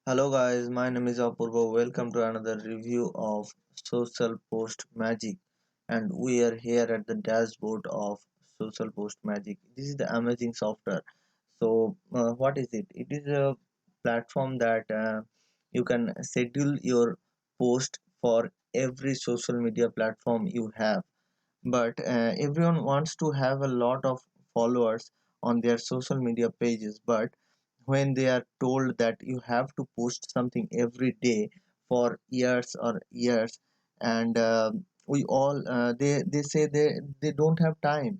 Hello guys, my name is Apurva. Welcome to another review of Social Post Magic, and we are here at the dashboard of Social Post Magic. This is the amazing software. What is it? It is a platform that you can schedule your post for every social media platform you have. But everyone wants to have a lot of followers on their social media pages, but when they are told that you have to post something every day for years or years, and we all they say they don't have time.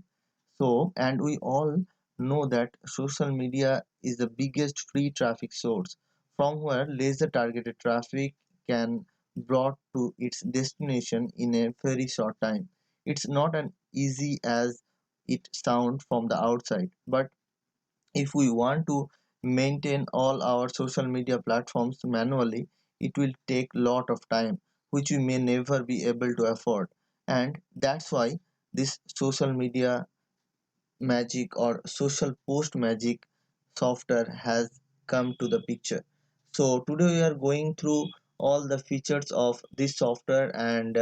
And we all know that social media is the biggest free traffic source from where laser targeted traffic can brought to its destination in a very short time. It's not as easy as it sounds from the outside, but if we want to maintain all our social media platforms manually, it will take lot of time, which we may never be able to afford. And that's why this social media magic or social post magic software has come to the picture. So today we are going through all the features of this software, and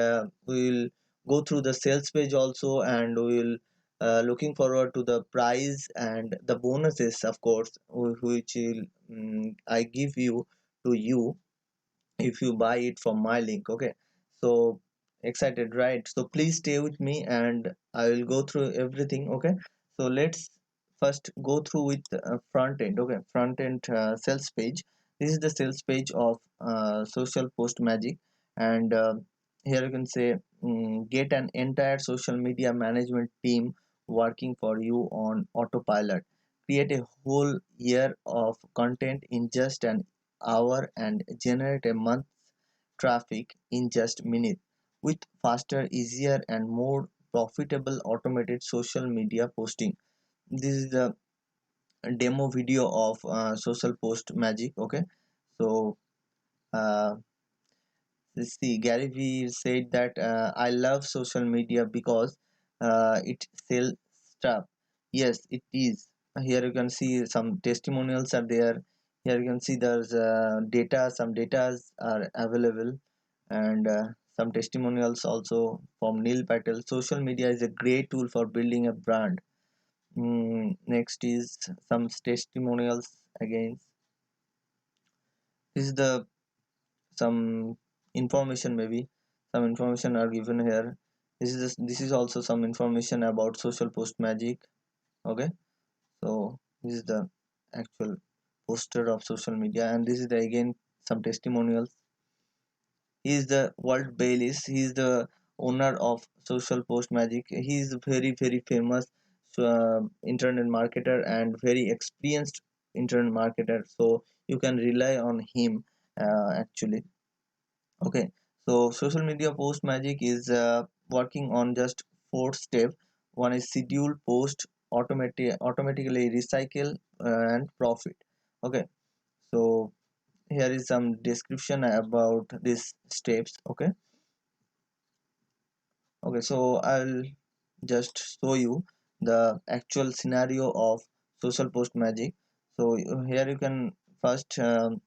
we will go through the sales page also, and we will looking forward to the price and the bonuses, of course, which will, I give you if you buy it from my link. Okay, so excited, right? So please stay with me and I will go through everything. Okay, so let's first go through with front end. Okay, front end sales page. This is the sales page of Social Post Magic, and here you can say, get an entire social media management team working for you on autopilot. Create a whole year of content in just an hour and generate a month's traffic in just minutes with faster, easier, and more profitable automated social media posting. This is the demo video of Social Post Magic. Okay, so uh, let's see. Gary Vee said that I love social media because it sells stuff. Yes, it is. Here you can see some testimonials are there. Here you can see there's data. Some data are available, and some testimonials also from Neil Patel. Social media is a great tool for building a brand. Next is some testimonials again. This is the some information, maybe some information are given here. This is also some information about Social Post Magic. Okay, so this is the actual poster of social media, and this is the again some testimonials. He is the Walt Bayliss. He is the owner of Social Post Magic. He is very famous internet marketer and very experienced internet marketer. So you can rely on him actually. Okay, so Social Media Post Magic is working on just four steps. One is schedule, post, automatically recycle, and profit. Okay, so here is some description about these steps. Okay, so I'll just show you the actual scenario of Social Post Magic. So here you can first, here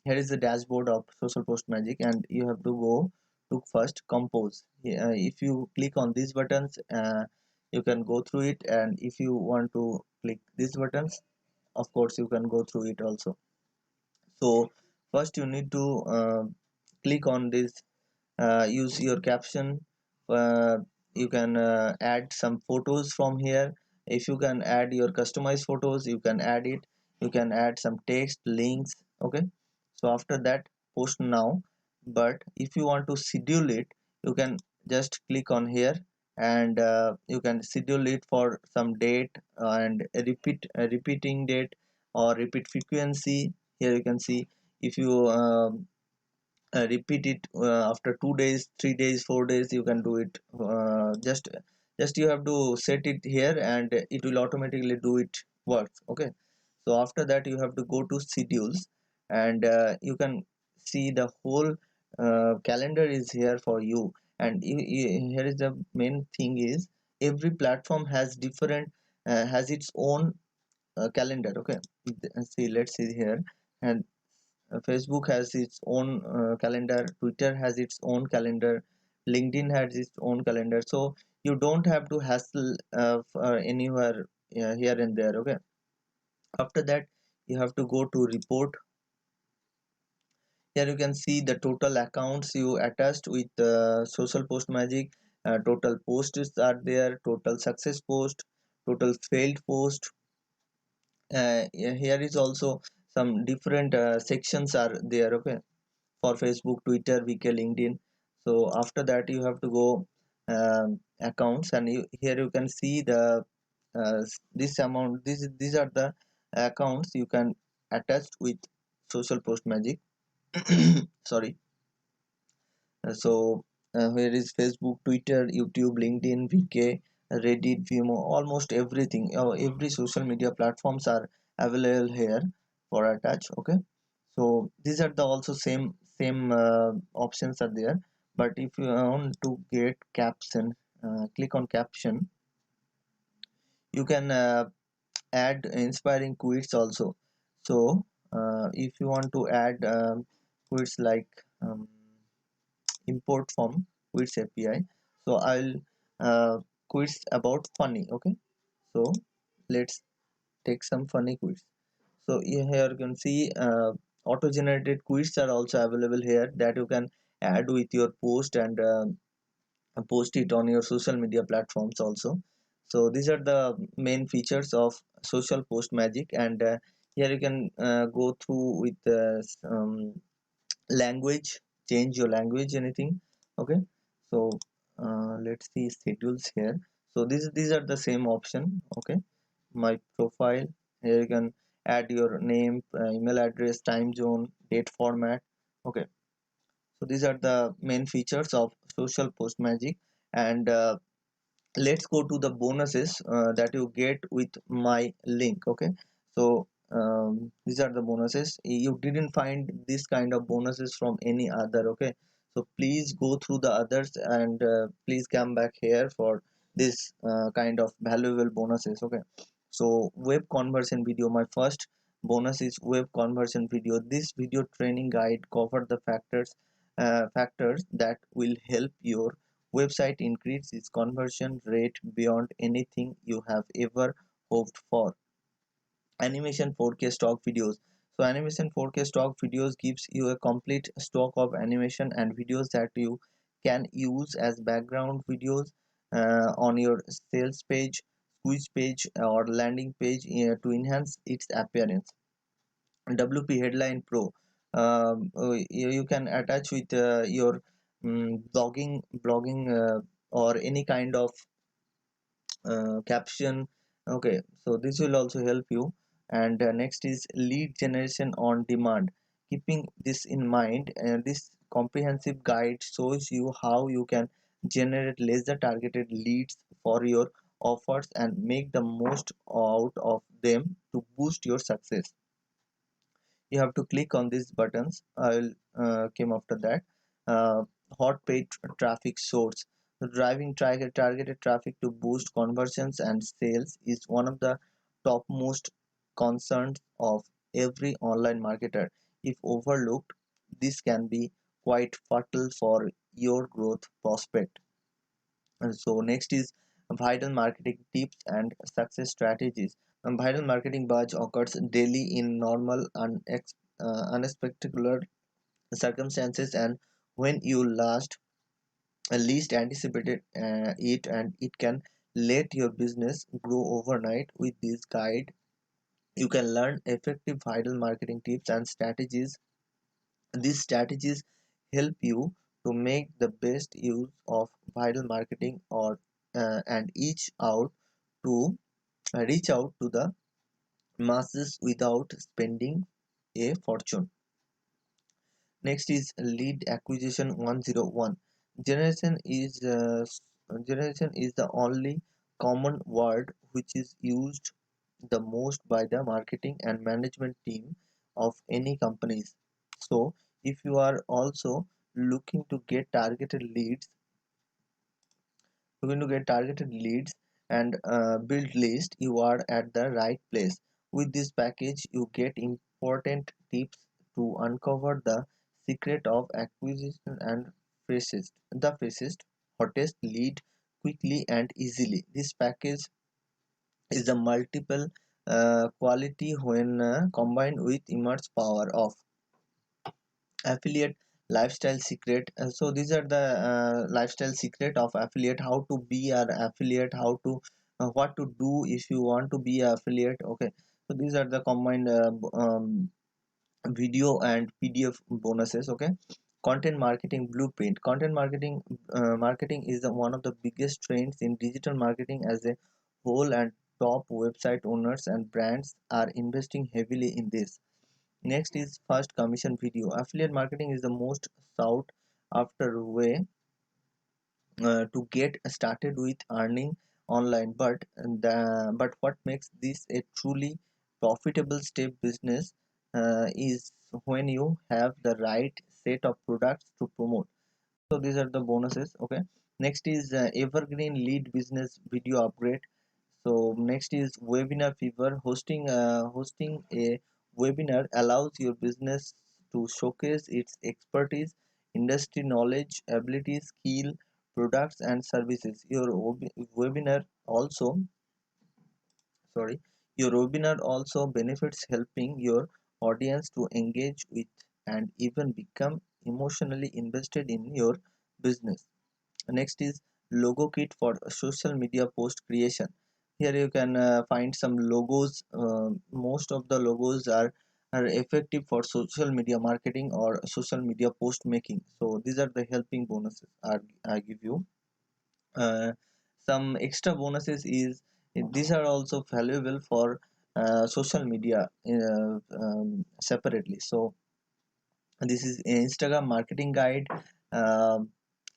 is the dashboard of Social Post Magic, and you have to go to first compose. If you click on these buttons, you can go through it, and if you want to click these buttons, of course you can go through it also. So first you need to click on this, use your caption. uh, you can add some photos from here. If you can add your customized photos, you can add it. You can add some text, links. Okay, so after that, post now. But if you want to schedule it, you can just click on here, and you can schedule it for some date, and a repeating date or repeat frequency. Here you can see, if you repeat it after 2 days, 3 days, 4 days, you can do it. Just you have to set it here, and it will automatically do it works. Okay, so after that you have to go to schedules, and you can see the whole calendar is here for you. And here is the main thing is, every platform has different, has its own calendar. Okay, see, let's see here. And Facebook has its own calendar, Twitter has its own calendar, LinkedIn has its own calendar. So you don't have to hassle for anywhere here and there. Okay, after that you have to go to report. Here you can see the total accounts you attached with Social Post Magic. Total posts are there, total success post, total failed post. Yeah, here is also some different sections are there. Okay, for Facebook, Twitter, VK, LinkedIn. So after that you have to go accounts, and here you can see the this amount. These are the accounts you can attach with Social Post Magic. Sorry. Here is Facebook, Twitter, YouTube, LinkedIn, VK, Reddit, Vimo, almost everything. Every social media platforms are available here for attach. Okay, so these are the also same options are there. But if you want to get caption, click on caption. You can add inspiring quotes also. So if you want to add quotes like import from quits API. So I'll quits about funny. Okay, so let's take some funny quits. So here you can see auto generated quits are also available here, that you can add with your post and post it on your social media platforms also. So these are the main features of Social Post Magic. And here you can go through with language, change your language, anything. Okay, so let's see schedules here. So these are the same option. Okay, my profile, here you can add your name, email address, time zone, date format. Okay, so these are the main features of Social Post Magic. And let's go to the bonuses that you get with my link. Okay, so these are the bonuses. You didn't find this kind of bonuses from any other. Okay, so please go through the others, and please come back here for this kind of valuable bonuses. Okay, so web conversion video, my first bonus is web conversion video. This video training guide cover the factors that will help your website increase its conversion rate beyond anything you have ever hoped for. Animation 4K stock videos. So animation 4K stock videos gives you a complete stock of animation and videos that you can use as background videos on your sales page, quiz page, or landing page to enhance its appearance. WP Headline Pro. You can attach with your blogging or any kind of caption. Okay, so this will also help you. And next is lead generation on demand. Keeping this in mind, this comprehensive guide shows you how you can generate laser targeted leads for your offers and make the most out of them to boost your success. You have to click on these buttons. I'll came after that. uh, Hot paid traffic source. So driving targeted traffic to boost conversions and sales is one of the topmost concerns of every online marketer. If overlooked, this can be quite fatal for your growth prospect. And so next is viral marketing tips and success strategies. Viral marketing buzz occurs daily in normal unexpected circumstances, and when you least anticipated it, and it can let your business grow overnight. With this guide, you can learn effective viral marketing tips and strategies. These strategies help you to make the best use of viral marketing or and to reach out to the masses without spending a fortune. Next is lead acquisition 101. Generation is uh, generation is the only common word which is used the most by the marketing and management team of any companies. So if you are also looking to get targeted leads, and build list, you are at the right place. With this package, you get important tips to uncover the secret of acquisition and fastest, hottest lead quickly and easily. This package is a multiple quality when combined with immense power of affiliate lifestyle secret. So these are the lifestyle secret of affiliate, how to be an affiliate, how to what to do if you want to be an affiliate. Okay, so these are the combined video and PDF bonuses. Okay, content marketing blueprint. Content marketing is one of the biggest trends in digital marketing as a whole, and top website owners and brands are investing heavily in this. Next is first commission video. Affiliate marketing is the most sought after way to get started with earning online. But what makes this a truly profitable step business is when you have the right set of products to promote. So these are the bonuses. Okay. Next is evergreen lead business video upgrade. So next is webinar fever. Hosting a webinar allows your business to showcase its expertise, industry knowledge, abilities, skill, products, and services. Webinar also, sorry, your webinar also benefits helping your audience to engage with and even become emotionally invested in your business. Next is logo kit for social media post creation. Here you can find some logos. Most of the logos are effective for social media marketing or social media post making. So these are the helping bonuses I give you. uh, some extra bonuses is these are also valuable for social media separately. So this is Instagram marketing guide, um,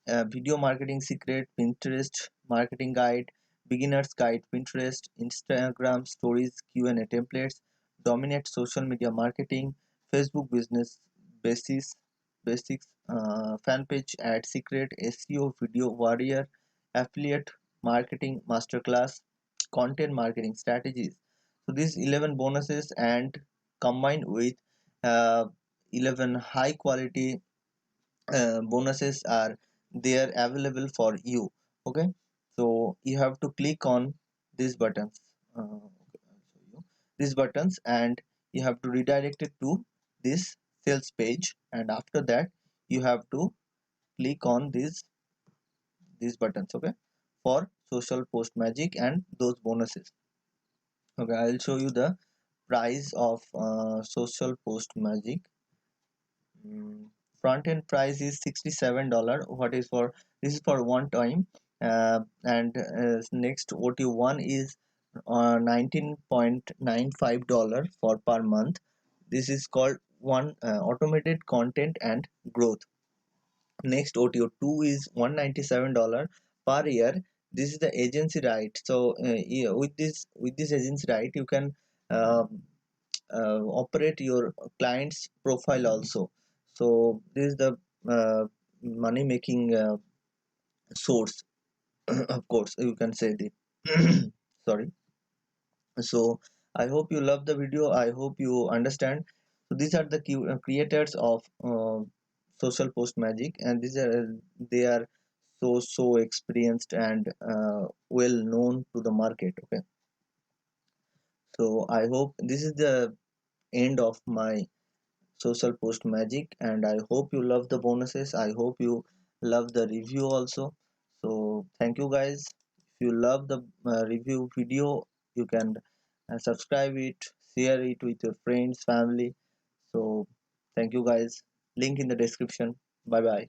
video marketing secret, Pinterest marketing guide, beginners guide, Pinterest, Instagram stories, Q&A templates, dominate social media marketing, Facebook business basis basics, fan page ad secret, SEO video warrior, affiliate marketing masterclass, content marketing strategies. So these 11 bonuses and combined with uh, 11 high quality bonuses are there available for you. Okay, so you have to click on these buttons. Okay, I'll show you these buttons, and you have to redirect it to this sales page, and after that you have to click on these buttons. Okay, for social post magic and those bonuses. Okay, I'll show you the price of social post magic. Mm, Front end price is $67. What is for this is for one time, and next OT1 is 19.95 for per month. This is called one automated content and growth. Next OTO2 is $197 per year. This is the agency right. So yeah, with this agency right, you can uh, operate your client's profile also. So this is the money making source. Of course you can say the sorry. So I hope you love the video, I hope you understand. So these are the creators of social post magic, and they are so experienced and well known to the market. Okay, so I hope this is the end of my social post magic, and I hope you love the bonuses, I hope you love the review also. So thank you guys. If you love the review video, you can subscribe it, share it with your friends, family. So thank you guys, link in the description. Bye bye.